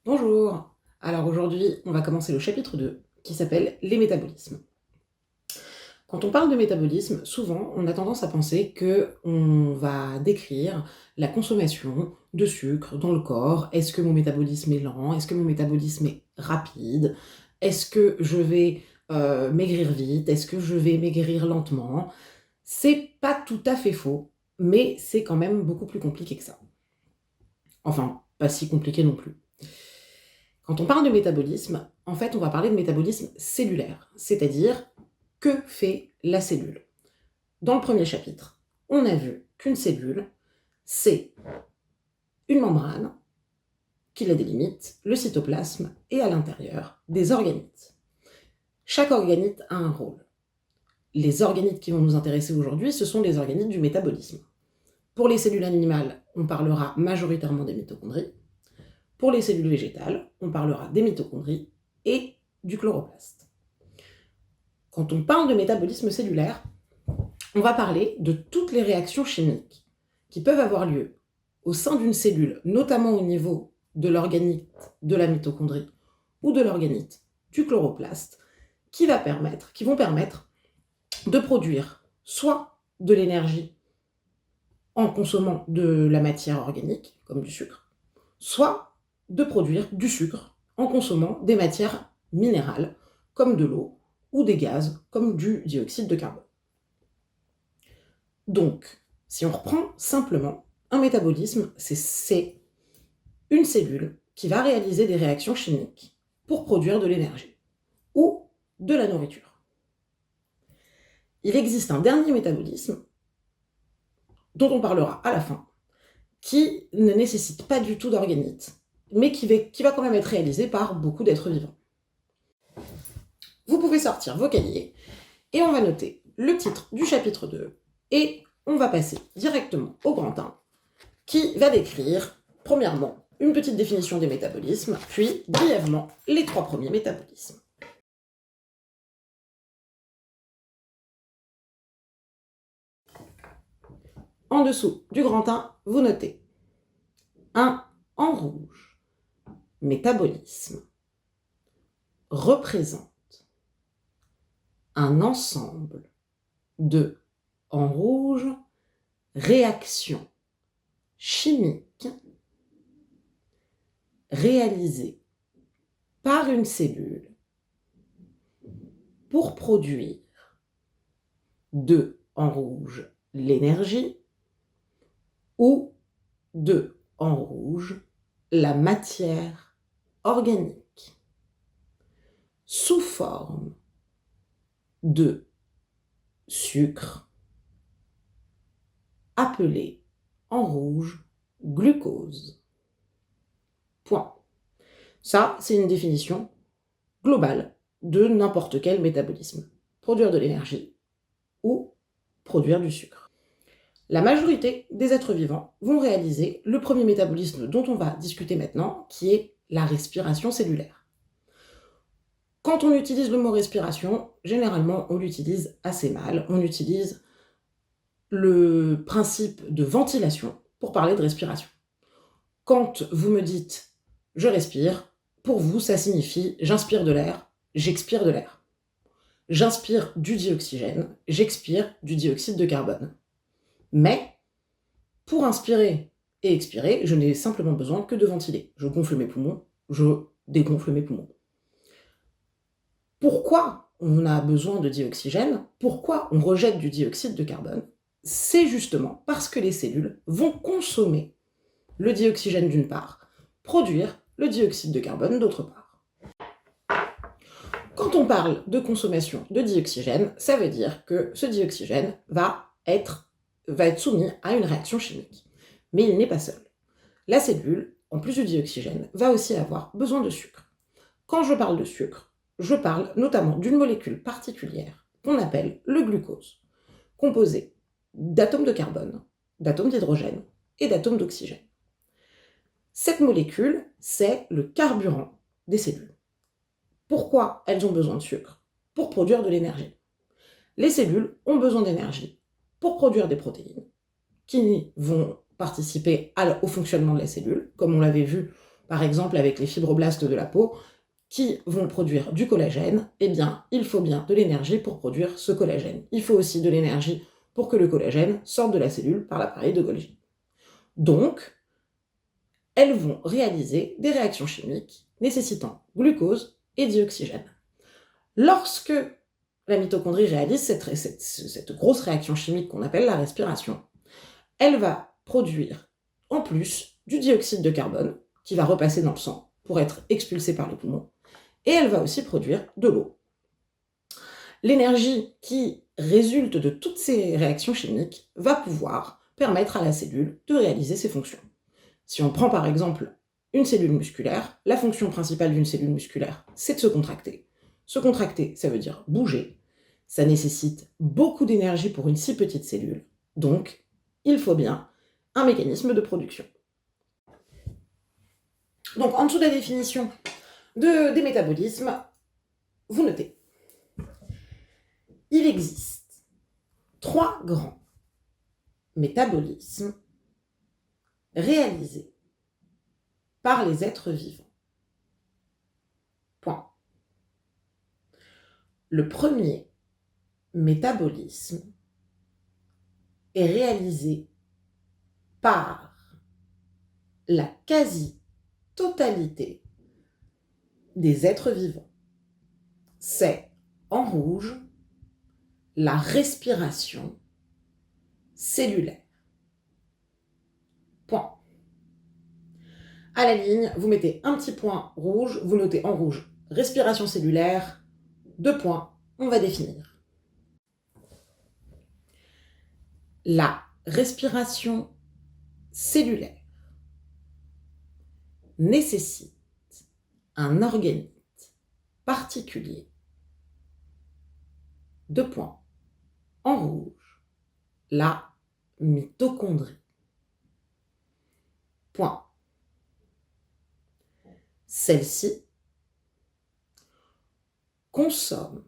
Bonjour. Alors aujourd'hui, on va commencer le chapitre 2 qui s'appelle les métabolismes. Quand on parle de métabolisme, souvent on a tendance à penser qu'on va décrire la consommation de sucre dans le corps. Est-ce que mon métabolisme est lent? Est-ce que mon métabolisme est rapide? Est-ce que je vais maigrir vite? Est-ce que je vais maigrir lentement? C'est pas tout à fait faux, mais c'est quand même beaucoup plus compliqué que ça. Enfin, pas si compliqué non plus. Quand on parle de métabolisme, en fait, on va parler de métabolisme cellulaire, c'est-à-dire que fait la cellule. Dans le premier chapitre, on a vu qu'une cellule, c'est une membrane qui la délimite, le cytoplasme, et à l'intérieur, des organites. Chaque organite a un rôle. Les organites qui vont nous intéresser aujourd'hui, ce sont les organites du métabolisme. Pour les cellules animales, on parlera majoritairement des mitochondries. Pour les cellules végétales, on parlera des mitochondries et du chloroplaste. Quand on parle de métabolisme cellulaire, on va parler de toutes les réactions chimiques qui peuvent avoir lieu au sein d'une cellule, notamment au niveau de l'organite de la mitochondrie ou de l'organite du chloroplaste, qui vont permettre de produire soit de l'énergie en consommant de la matière organique, comme du sucre, soit de produire du sucre en consommant des matières minérales, comme de l'eau, ou des gaz, comme du dioxyde de carbone. Donc, si on reprend simplement, un métabolisme, c'est une cellule qui va réaliser des réactions chimiques pour produire de l'énergie ou de la nourriture. Il existe un dernier métabolisme, dont on parlera à la fin, qui ne nécessite pas du tout d'organites, mais qui va quand même être réalisé par beaucoup d'êtres vivants. Vous pouvez sortir vos cahiers et on va noter le titre du chapitre 2 et on va passer directement au grand 1 qui va décrire, premièrement, une petite définition des métabolismes, puis brièvement les 3 premiers métabolismes. En dessous du grand 1, vous notez 1 en rouge. Métabolisme représente un ensemble de, en rouge, réactions chimiques réalisées par une cellule pour produire de, en rouge, l'énergie ou de, en rouge, la matière organique sous forme de sucre appelé en rouge glucose. Point. Ça, c'est une définition globale de n'importe quel métabolisme. Produire de l'énergie ou produire du sucre. La majorité des êtres vivants vont réaliser le premier métabolisme dont on va discuter maintenant, qui est la respiration cellulaire. Quand on utilise le mot respiration, généralement on l'utilise assez mal. On utilise le principe de ventilation pour parler de respiration. Quand vous me dites « je respire », pour vous, ça signifie « j'inspire de l'air, j'expire de l'air ». J'inspire du dioxygène, j'expire du dioxyde de carbone. Mais, pour inspirer et expirer, je n'ai simplement besoin que de ventiler. Je gonfle mes poumons, je dégonfle mes poumons. Pourquoi on a besoin de dioxygène? Pourquoi on rejette du dioxyde de carbone? C'est justement parce que les cellules vont consommer le dioxygène d'une part, produire le dioxyde de carbone d'autre part. Quand on parle de consommation de dioxygène, ça veut dire que ce dioxygène va être soumis à une réaction chimique. Mais il n'est pas seul. La cellule, en plus du dioxygène, va aussi avoir besoin de sucre. Quand je parle de sucre, je parle notamment d'une molécule particulière qu'on appelle le glucose, composé d'atomes de carbone, d'atomes d'hydrogène et d'atomes d'oxygène. Cette molécule, c'est le carburant des cellules. Pourquoi elles ont besoin de sucre? Pour produire de l'énergie. Les cellules ont besoin d'énergie pour produire des protéines qui vont participer au fonctionnement de la cellule, comme on l'avait vu par exemple avec les fibroblastes de la peau, qui vont produire du collagène, eh bien, il faut bien de l'énergie pour produire ce collagène. Il faut aussi de l'énergie pour que le collagène sorte de la cellule par l'appareil de Golgi. Donc, elles vont réaliser des réactions chimiques nécessitant glucose et dioxygène. Lorsque la mitochondrie réalise cette grosse réaction chimique qu'on appelle la respiration, elle va produire en plus du dioxyde de carbone qui va repasser dans le sang pour être expulsé par les poumons, et elle va aussi produire de l'eau. L'énergie qui résulte de toutes ces réactions chimiques va pouvoir permettre à la cellule de réaliser ses fonctions. Si on prend par exemple une cellule musculaire, la fonction principale d'une cellule musculaire, c'est de se contracter. Se contracter, ça veut dire bouger. Ça nécessite beaucoup d'énergie pour une si petite cellule. Donc, il faut bien un mécanisme de production. Donc, en dessous de la définition des métabolismes, vous notez. Il existe 3 grands métabolismes réalisés par les êtres vivants. Point. Le premier métabolisme est réalisé par la quasi-totalité des êtres vivants. C'est, en rouge, la respiration cellulaire. Point. À la ligne, vous mettez un petit point rouge, vous notez en rouge respiration cellulaire, 2 points, on va définir. La respiration cellulaire nécessite un organite particulier. 2 points. En rouge, la mitochondrie. Point. Celle-ci consomme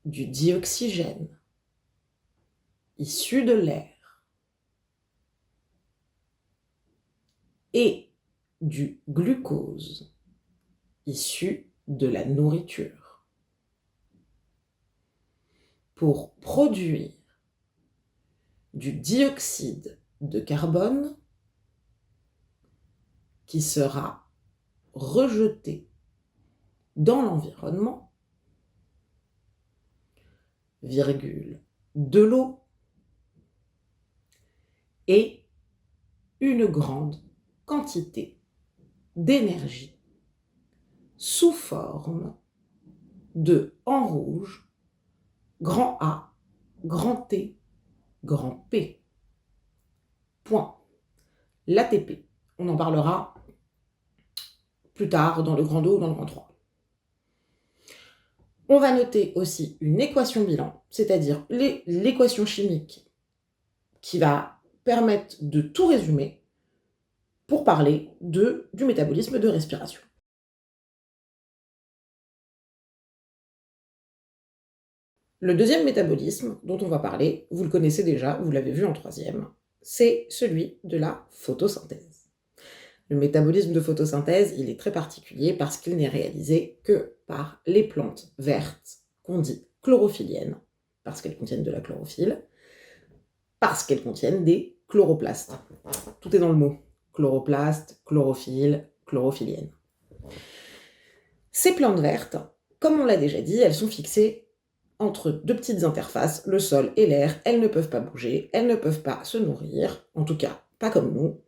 du dioxygène issu de l'air et du glucose issu de la nourriture pour produire du dioxyde de carbone qui sera rejeté dans l'environnement, de l'eau et une grande quantité d'énergie sous forme de, en rouge, grand A, grand T, grand P. Point. L'ATP. On en parlera plus tard dans le grand 2 ou dans le grand 3. On va noter aussi une équation bilan, c'est-à-dire l'équation chimique qui va permettre de tout résumer pour parler du métabolisme de respiration. Le deuxième métabolisme dont on va parler, vous le connaissez déjà, vous l'avez vu en 3e, c'est celui de la photosynthèse. Le métabolisme de photosynthèse, il est très particulier parce qu'il n'est réalisé que par les plantes vertes qu'on dit chlorophylliennes, parce qu'elles contiennent de la chlorophylle, parce qu'elles contiennent des chloroplastes. Tout est dans le mot. Chloroplastes, chlorophylle, chlorophyllien. Ces plantes vertes, comme on l'a déjà dit, elles sont fixées entre 2 petites interfaces, le sol et l'air. Elles ne peuvent pas bouger, elles ne peuvent pas se nourrir, en tout cas pas comme nous.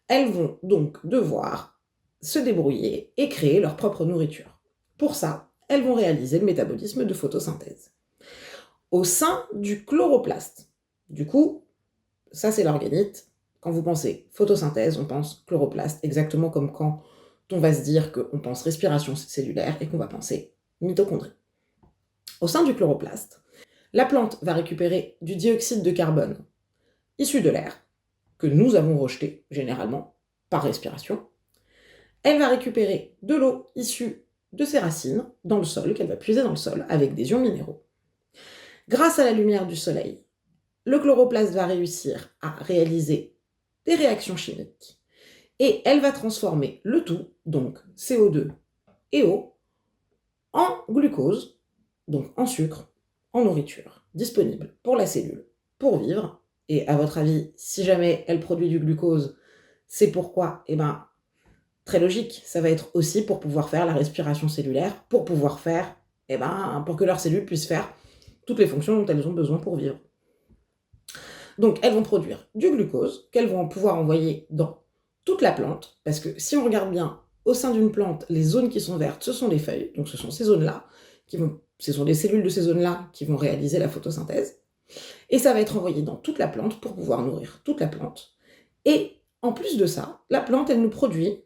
Elles vont donc devoir se débrouiller et créer leur propre nourriture. Pour ça, elles vont réaliser le métabolisme de photosynthèse. Au sein du chloroplaste, du coup, ça c'est l'organite. Quand vous pensez photosynthèse, on pense chloroplaste, exactement comme quand on va se dire qu'on pense respiration cellulaire et qu'on va penser mitochondrie. Au sein du chloroplaste, la plante va récupérer du dioxyde de carbone issu de l'air, que nous avons rejeté généralement par respiration. Elle va récupérer de l'eau issue de ses racines dans le sol, qu'elle va puiser dans le sol avec des ions minéraux. Grâce à la lumière du soleil, le chloroplaste va réussir à réaliser des réactions chimiques Et elle va transformer le tout, donc CO2 et eau, en glucose, donc en sucre, en nourriture, disponible pour la cellule, pour vivre. Et à votre avis, si jamais elle produit du glucose, c'est pourquoi? Eh ben, très logique, ça va être aussi pour pouvoir faire la respiration cellulaire, pour pouvoir faire, pour que leurs cellules puissent faire toutes les fonctions dont elles ont besoin pour vivre. Donc elles vont produire du glucose qu'elles vont pouvoir envoyer dans toute la plante, parce que si on regarde bien, au sein d'une plante, les zones qui sont vertes, ce sont les feuilles, donc ce sont ces zones-là, ce sont les cellules de ces zones-là qui vont réaliser la photosynthèse, et ça va être envoyé dans toute la plante pour pouvoir nourrir toute la plante. Et en plus de ça, la plante, elle nous produit,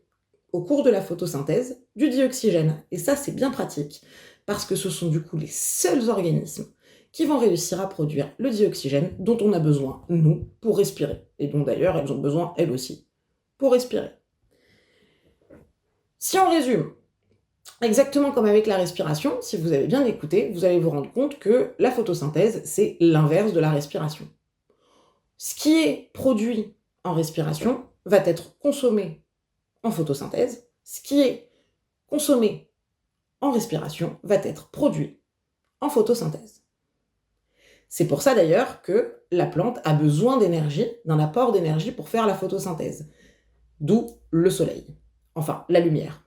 au cours de la photosynthèse, du dioxygène. Et ça, c'est bien pratique, parce que ce sont du coup les seuls organismes qui vont réussir à produire le dioxygène dont on a besoin, nous, pour respirer. Et dont d'ailleurs, elles ont besoin, elles aussi, pour respirer. Si on résume, exactement comme avec la respiration, si vous avez bien écouté, vous allez vous rendre compte que la photosynthèse, c'est l'inverse de la respiration. Ce qui est produit en respiration va être consommé en photosynthèse. Ce qui est consommé en respiration va être produit en photosynthèse. C'est pour ça d'ailleurs que la plante a besoin d'énergie, d'un apport d'énergie pour faire la photosynthèse. D'où le soleil. Enfin, la lumière.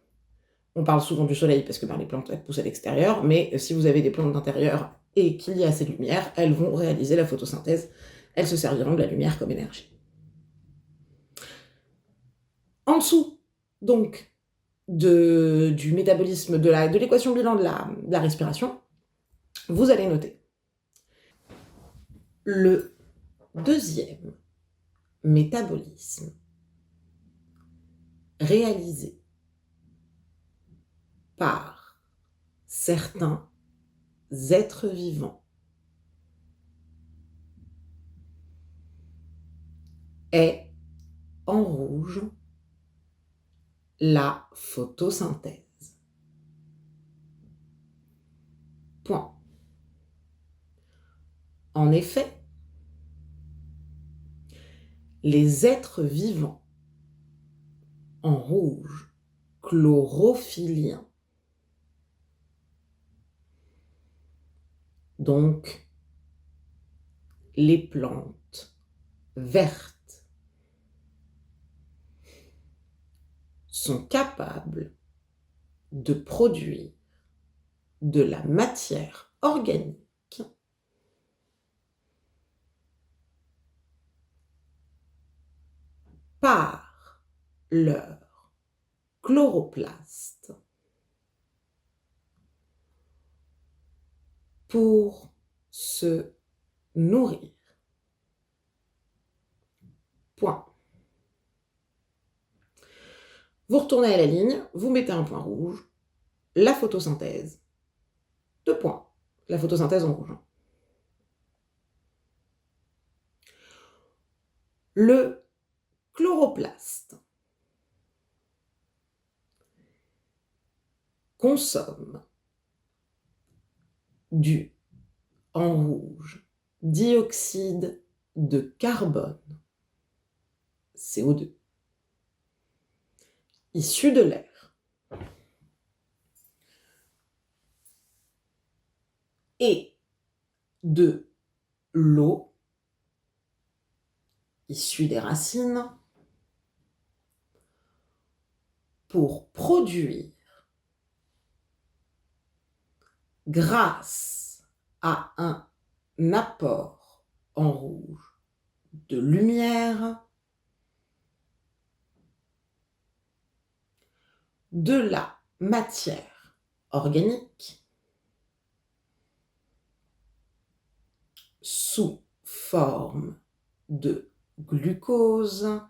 On parle souvent du soleil parce que les plantes elles poussent à l'extérieur, mais si vous avez des plantes d'intérieur et qu'il y a assez de lumière, elles vont réaliser la photosynthèse. Elles se serviront de la lumière comme énergie. En dessous, donc, du métabolisme, de l'équation bilan de la respiration, vous allez noter le deuxième métabolisme réalisé par certains êtres vivants est en rouge la photosynthèse. Point. En effet, les êtres vivants en rouge chlorophylliens, donc les plantes vertes, sont capables de produire de la matière organique par leur chloroplastes pour se nourrir. Point. Vous retournez à la ligne, vous mettez un point rouge, la photosynthèse, 2 points. La photosynthèse en rouge. Le chloroplaste consomme du, en rouge, dioxyde de carbone, CO2, issu de l'air, et de l'eau, issue des racines, pour produire, grâce à un apport en rouge de lumière, de la matière organique sous forme de glucose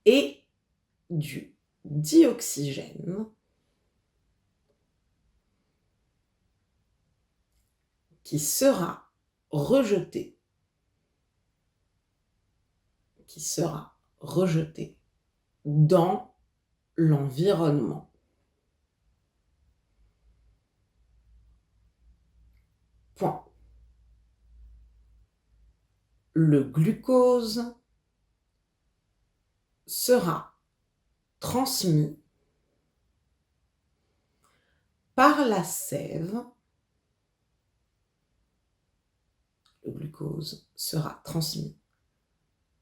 et du dioxygène qui sera rejeté, dans l'environnement. Point. le glucose sera transmis par la sève. Le glucose sera transmis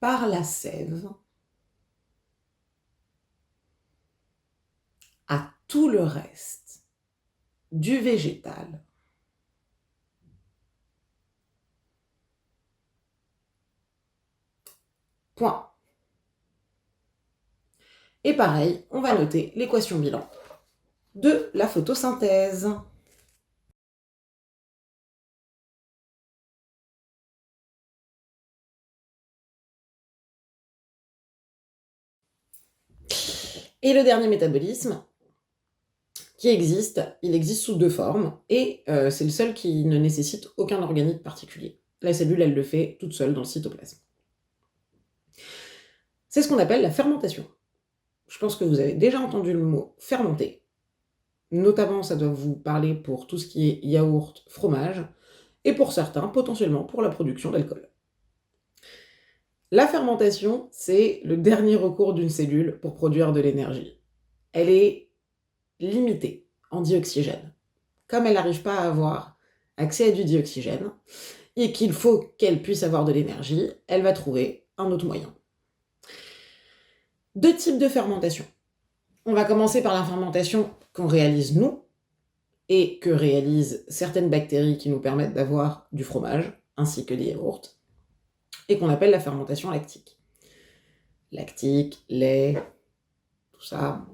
par la sève à tout le reste du végétal. Point. Et pareil, on va noter l'équation bilan de la photosynthèse. Et le dernier métabolisme qui existe, il existe sous deux formes, et c'est le seul qui ne nécessite aucun organite particulier. La cellule, elle le fait toute seule dans le cytoplasme. C'est ce qu'on appelle la fermentation. Je pense que vous avez déjà entendu le mot fermenter. Notamment, ça doit vous parler pour tout ce qui est yaourt, fromage, et pour certains, potentiellement, pour la production d'alcool. La fermentation, c'est le dernier recours d'une cellule pour produire de l'énergie. Elle est limitée en dioxygène. Comme elle n'arrive pas à avoir accès à du dioxygène, et qu'il faut qu'elle puisse avoir de l'énergie, elle va trouver un autre moyen. Deux types de fermentation. On va commencer par la fermentation qu'on réalise nous, et que réalisent certaines bactéries qui nous permettent d'avoir du fromage, ainsi que des yaourts, et qu'on appelle la fermentation lactique. Lactique, lait, tout ça.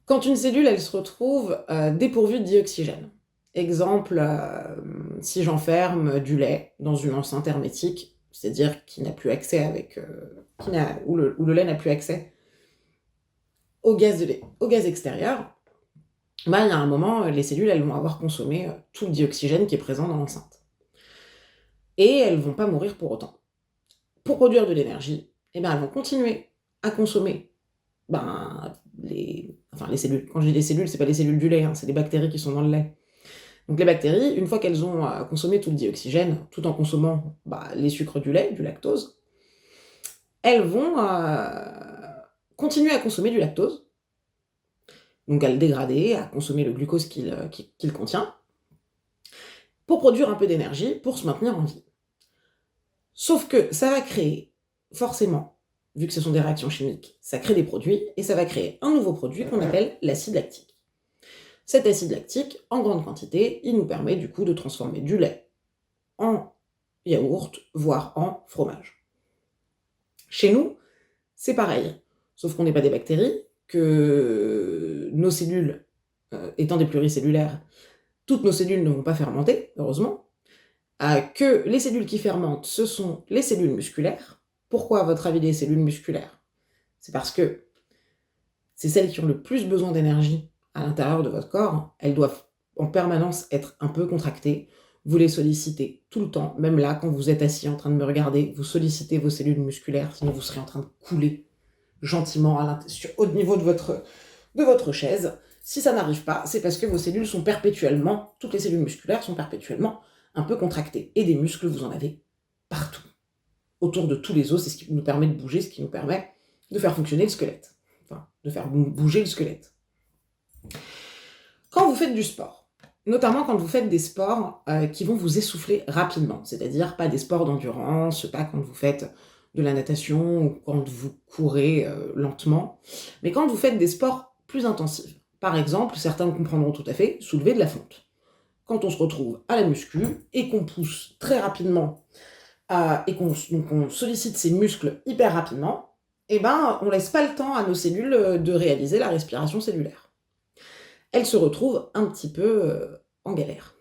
Quand une cellule, elle se retrouve dépourvue de dioxygène. Exemple, si j'enferme du lait dans une enceinte hermétique, c'est-à-dire qui n'a plus accès où le lait n'a plus accès au gaz extérieur, il y a un moment, les cellules, elles vont avoir consommé tout le dioxygène qui est présent dans l'enceinte. Et elles ne vont pas mourir pour autant. Pour produire de l'énergie, elles vont continuer à consommer les cellules. Quand je dis les cellules, c'est pas les cellules du lait, c'est les bactéries qui sont dans le lait. Donc les bactéries, une fois qu'elles ont consommé tout le dioxygène, tout en consommant les sucres du lait, du lactose, elles vont continuer à consommer du lactose, donc à le dégrader, à consommer le glucose qu'il contient, pour produire un peu d'énergie, pour se maintenir en vie. Sauf que ça va créer, forcément, vu que ce sont des réactions chimiques, ça crée des produits, et ça va créer un nouveau produit qu'on appelle l'acide lactique. Cet acide lactique, en grande quantité, il nous permet du coup de transformer du lait en yaourt, voire en fromage. Chez nous, c'est pareil, sauf qu'on n'est pas des bactéries, que nos cellules, étant des pluricellulaires, toutes nos cellules ne vont pas fermenter, heureusement, que les cellules qui fermentent, ce sont les cellules musculaires. Pourquoi, à votre avis, les cellules musculaires? C'est parce que c'est celles qui ont le plus besoin d'énergie à l'intérieur de votre corps. Elles doivent en permanence être un peu contractées. Vous les sollicitez tout le temps, même là, quand vous êtes assis en train de me regarder, vous sollicitez vos cellules musculaires, sinon vous serez en train de couler gentiment au niveau de votre chaise. Si ça n'arrive pas, c'est parce que vos cellules sont perpétuellement, toutes les cellules musculaires sont perpétuellement un peu contractées. Et des muscles, vous en avez partout. Autour de tous les os, c'est ce qui nous permet de bouger, ce qui nous permet de faire fonctionner le squelette. Enfin, de faire bouger le squelette. Quand vous faites du sport, notamment quand vous faites des sports qui vont vous essouffler rapidement, c'est-à-dire pas des sports d'endurance, pas quand vous faites de la natation ou quand vous courez lentement, mais quand vous faites des sports plus intensifs. Par exemple, certains comprendront tout à fait, soulever de la fonte. Quand on se retrouve à la muscu et qu'on pousse très rapidement et qu'on sollicite ses muscles hyper rapidement, on laisse pas le temps à nos cellules de réaliser la respiration cellulaire. Elles se retrouvent un petit peu en galère,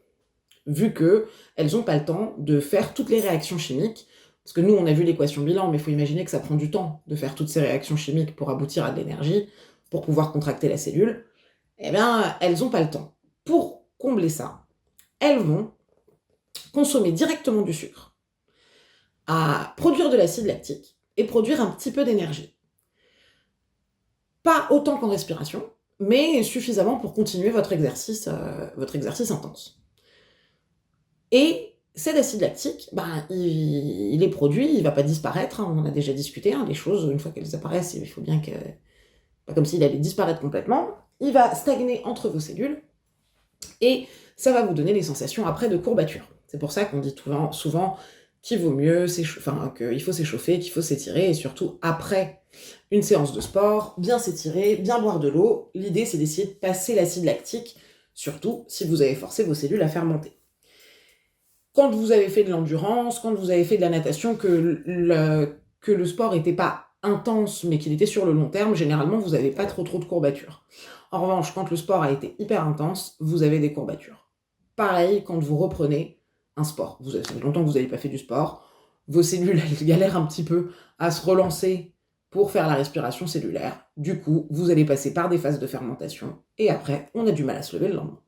vu qu'elles n'ont pas le temps de faire toutes les réactions chimiques, parce que nous, on a vu l'équation bilan, mais il faut imaginer que ça prend du temps de faire toutes ces réactions chimiques pour aboutir à de l'énergie, pour pouvoir contracter la cellule. Elles n'ont pas le temps. Pour combler ça, elles vont consommer directement du sucre, à produire de l'acide lactique et produire un petit peu d'énergie. Pas autant qu'en respiration, mais suffisamment pour continuer votre exercice intense. Et cet acide lactique, il est produit, il ne va pas disparaître, hein, on en a déjà discuté, hein, les choses, une fois qu'elles apparaissent, il faut bien que... Pas comme s'il allait disparaître complètement, il va stagner entre vos cellules, et ça va vous donner les sensations après de courbatures. C'est pour ça qu'on dit souvent qu'il vaut mieux, qu'il faut s'échauffer, qu'il faut s'étirer, et surtout après une séance de sport, bien s'étirer, bien boire de l'eau. L'idée, c'est d'essayer de passer l'acide lactique, surtout si vous avez forcé vos cellules à fermenter. Quand vous avez fait de l'endurance, quand vous avez fait de la natation, que le sport n'était pas intense, mais qu'il était sur le long terme, généralement, vous n'avez pas trop de courbatures. En revanche, quand le sport a été hyper intense, vous avez des courbatures. Pareil, quand vous reprenez un sport. Ça fait longtemps que vous n'avez pas fait du sport, vos cellules, elles galèrent un petit peu à se relancer pour faire la respiration cellulaire. Du coup, vous allez passer par des phases de fermentation, et après, on a du mal à se lever le lendemain.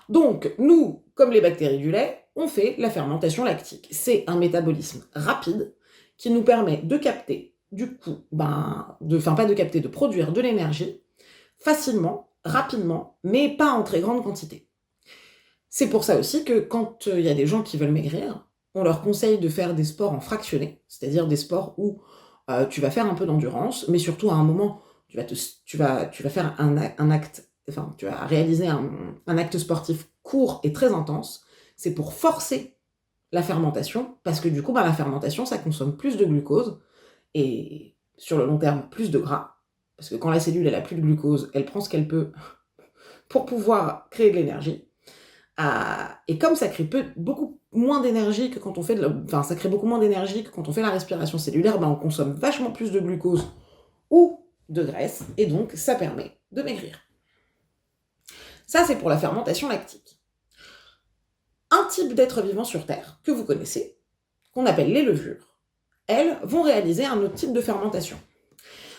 Donc, nous, comme les bactéries du lait, on fait la fermentation lactique. C'est un métabolisme rapide qui nous permet de capter, de produire de l'énergie facilement, rapidement, mais pas en très grande quantité. C'est pour ça aussi que quand il y a des gens qui veulent maigrir, on leur conseille de faire des sports en fractionné, c'est-à-dire des sports où tu vas faire un peu d'endurance, mais surtout à un moment, tu vas faire un acte, enfin, tu vas réaliser un acte sportif court et très intense. C'est pour forcer la fermentation, parce que du coup, la fermentation, ça consomme plus de glucose, et sur le long terme, plus de gras, parce que quand la cellule, elle a plus de glucose, elle prend ce qu'elle peut pour pouvoir créer de l'énergie. Et comme ça crée beaucoup moins d'énergie que quand on fait ça crée beaucoup moins d'énergie que quand on fait la respiration cellulaire, on consomme vachement plus de glucose ou de graisse, et donc ça permet de maigrir. Ça, c'est pour la fermentation lactique. Un type d'être vivant sur Terre, que vous connaissez, qu'on appelle les levures, elles vont réaliser un autre type de fermentation.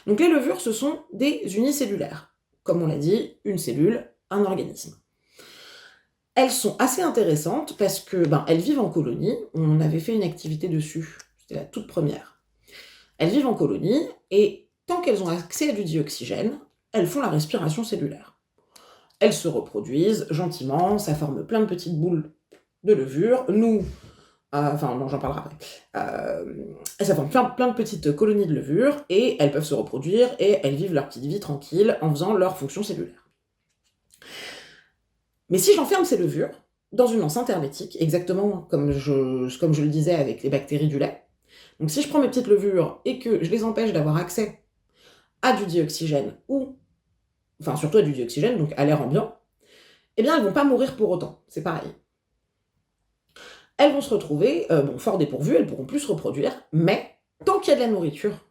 Donc les levures, ce sont des unicellulaires. Comme on l'a dit, une cellule, un organisme. Elles sont assez intéressantes parce que elles vivent en colonie. On avait fait une activité dessus, c'était la toute première. Elles vivent en colonie, et tant qu'elles ont accès à du dioxygène, elles font la respiration cellulaire. Elles se reproduisent gentiment, ça forme plein de petites boules de levure. J'en parlerai après. Ça forme plein de petites colonies de levure, et elles peuvent se reproduire, et elles vivent leur petite vie tranquille en faisant leur fonction cellulaire. Mais si j'enferme ces levures dans une enceinte hermétique, exactement comme je le disais avec les bactéries du lait, donc si je prends mes petites levures et que je les empêche d'avoir accès à du dioxygène, surtout à du dioxygène, donc à l'air ambiant, elles vont pas mourir pour autant, c'est pareil. Elles vont se retrouver, fort dépourvues, elles pourront plus se reproduire, mais tant qu'il y a de la nourriture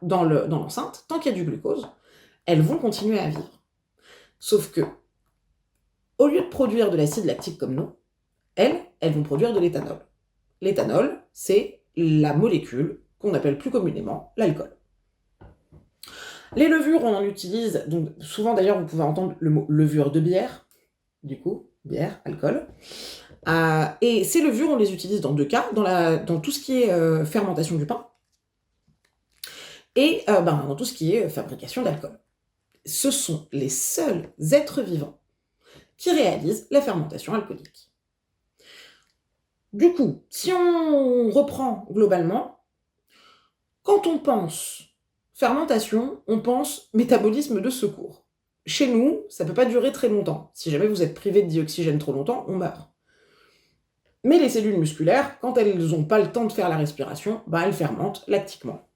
dans l'enceinte, tant qu'il y a du glucose, elles vont continuer à vivre. Sauf que, au lieu de produire de l'acide lactique comme nous, elles vont produire de l'éthanol. L'éthanol, c'est la molécule qu'on appelle plus communément l'alcool. Les levures, on en utilise, donc souvent d'ailleurs vous pouvez entendre le mot levure de bière, du coup, bière, alcool. Et ces levures, on les utilise dans deux cas, dans tout ce qui est fermentation du pain, et dans tout ce qui est fabrication d'alcool. Ce sont les seuls êtres vivants qui réalisent la fermentation alcoolique. Du coup, si on reprend globalement, quand on pense fermentation, on pense métabolisme de secours. Chez nous, ça ne peut pas durer très longtemps. Si jamais vous êtes privé de dioxygène trop longtemps, on meurt. Mais les cellules musculaires, quand elles n'ont pas le temps de faire la respiration, elles fermentent lactiquement,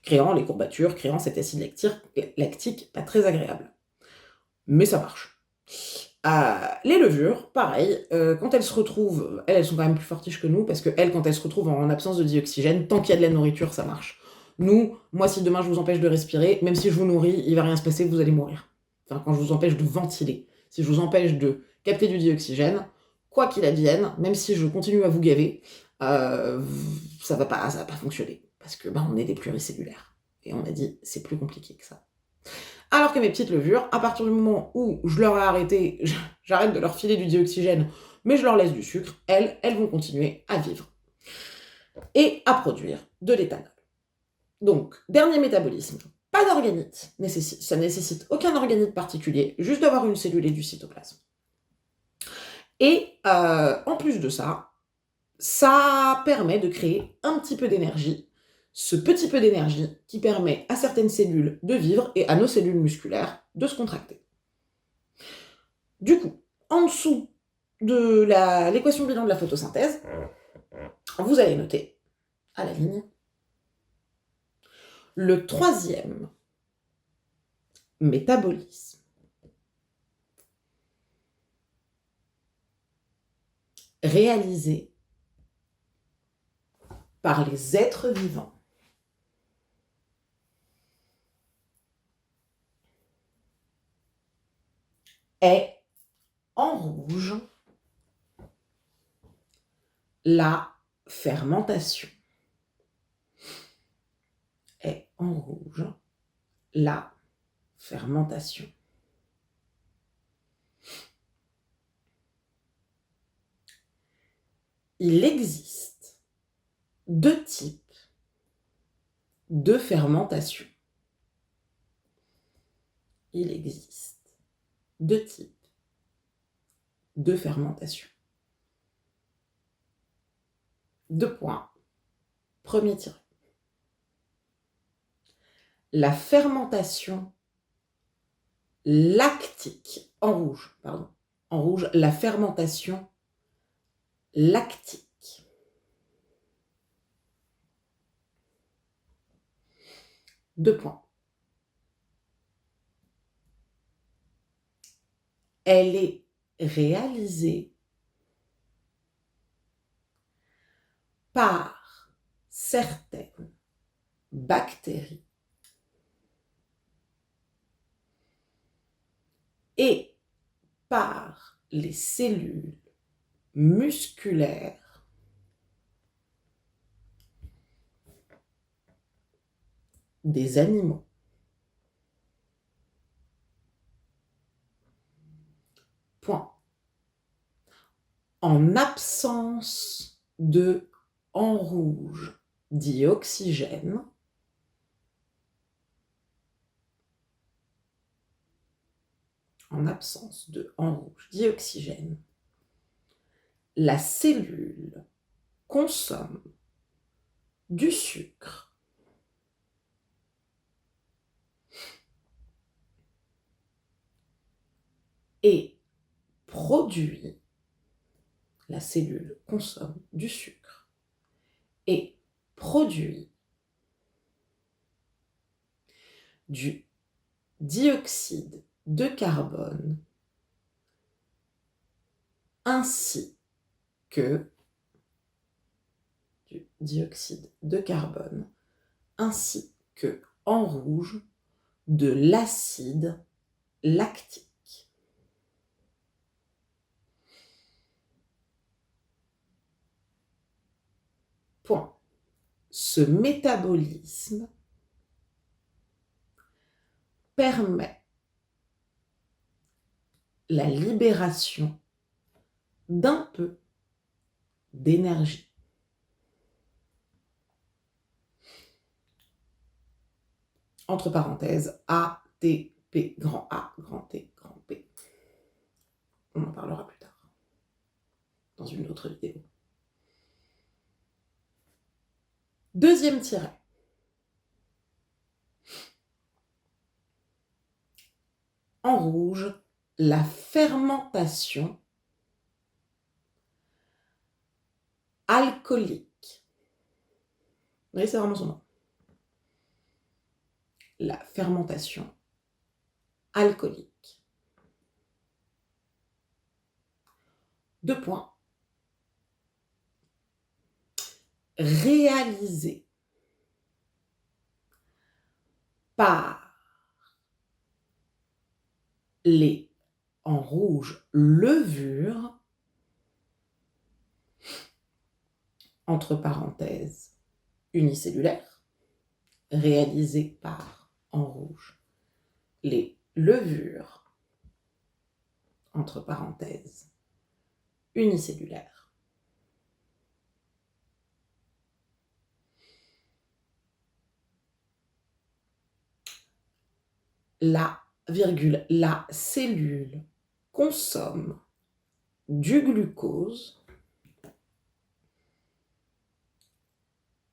créant les courbatures, créant cet acide lactique pas très agréable. Mais ça marche. Les levures, pareil, quand elles se retrouvent, elles sont quand même plus fortiches que nous, parce que quand elles se retrouvent en absence de dioxygène, tant qu'il y a de la nourriture, ça marche. Moi, si demain je vous empêche de respirer, même si je vous nourris, il va rien se passer, vous allez mourir. Quand je vous empêche de ventiler, si je vous empêche de capter du dioxygène, quoi qu'il advienne, même si je continue à vous gaver, ça va pas fonctionner, parce que on est des pluricellulaires. Et on a dit, c'est plus compliqué que ça. Alors que mes petites levures, à partir du moment où je leur ai arrêté, j'arrête de leur filer du dioxygène, mais je leur laisse du sucre, elles vont continuer à vivre et à produire de l'éthanol. Donc, dernier métabolisme, pas d'organite, ça nécessite aucun organite particulier, juste d'avoir une cellule et du cytoplasme. Et en plus de ça, ça permet de créer un petit peu d'énergie. Ce petit peu d'énergie qui permet à certaines cellules de vivre et à nos cellules musculaires de se contracter. Du coup, en dessous de l'équation bilan de la photosynthèse, vous allez noter à la ligne le troisième métabolisme réalisé par les êtres vivants est en rouge la fermentation. Est en rouge la fermentation. Il existe deux types de fermentation. Il existe deux types de fermentation. Deux points. Premier tiré. La fermentation lactique, en rouge, pardon, en rouge, la fermentation lactique. Deux points. Elle est réalisée par certaines bactéries et par les cellules musculaires des animaux. Point. En absence de en rouge dioxygène, en absence de en rouge dioxygène, la cellule consomme du sucre et produit, la cellule consomme du sucre et produit du dioxyde de carbone ainsi que du dioxyde de carbone ainsi que en rouge de l'acide lactique. Point. Ce métabolisme permet la libération d'un peu d'énergie. Entre parenthèses, ATP, grand A, grand T, grand P. On en parlera plus tard, dans une autre vidéo. Deuxième tiret. En rouge, la fermentation alcoolique. Oui, c'est vraiment son nom. La fermentation alcoolique. Deux points. Réalisée par les, en rouge, levures, entre parenthèses, unicellulaires, réalisées par, en rouge, les levures, entre parenthèses, unicellulaires. La cellule consomme du glucose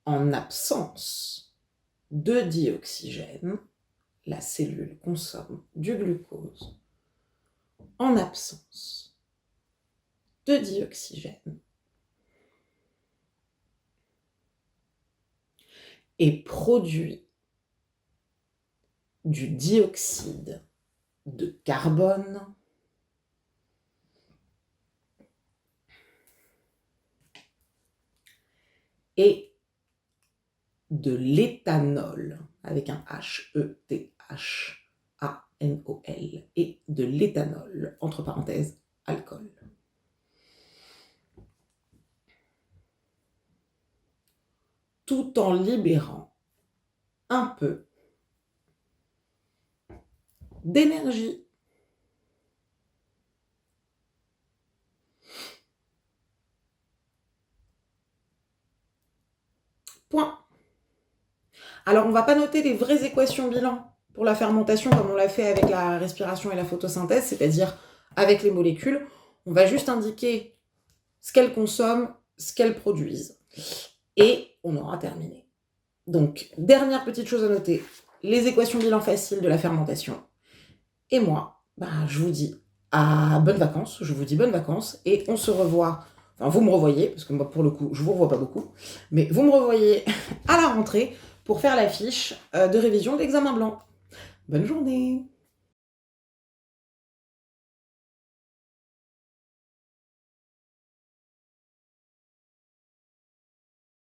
en absence de dioxygène. La cellule consomme du glucose en absence de dioxygène et produit du dioxyde de carbone et de l'éthanol, avec un H, E-T-H-A-N-O-L, et de l'éthanol, entre parenthèses, alcool. Tout en libérant un peu d'énergie. Point. Alors, on ne va pas noter les vraies équations bilan pour la fermentation comme on l'a fait avec la respiration et la photosynthèse, c'est-à-dire avec les molécules. On va juste indiquer ce qu'elles consomment, ce qu'elles produisent. Et on aura terminé. Donc, dernière petite chose à noter, les équations bilan faciles de la fermentation. Et moi, je vous dis bonnes vacances, et on se revoit, enfin vous me revoyez, parce que moi pour le coup je vous revois pas beaucoup, mais vous me revoyez à la rentrée pour faire la fiche de révision de l'examen blanc. Bonne journée!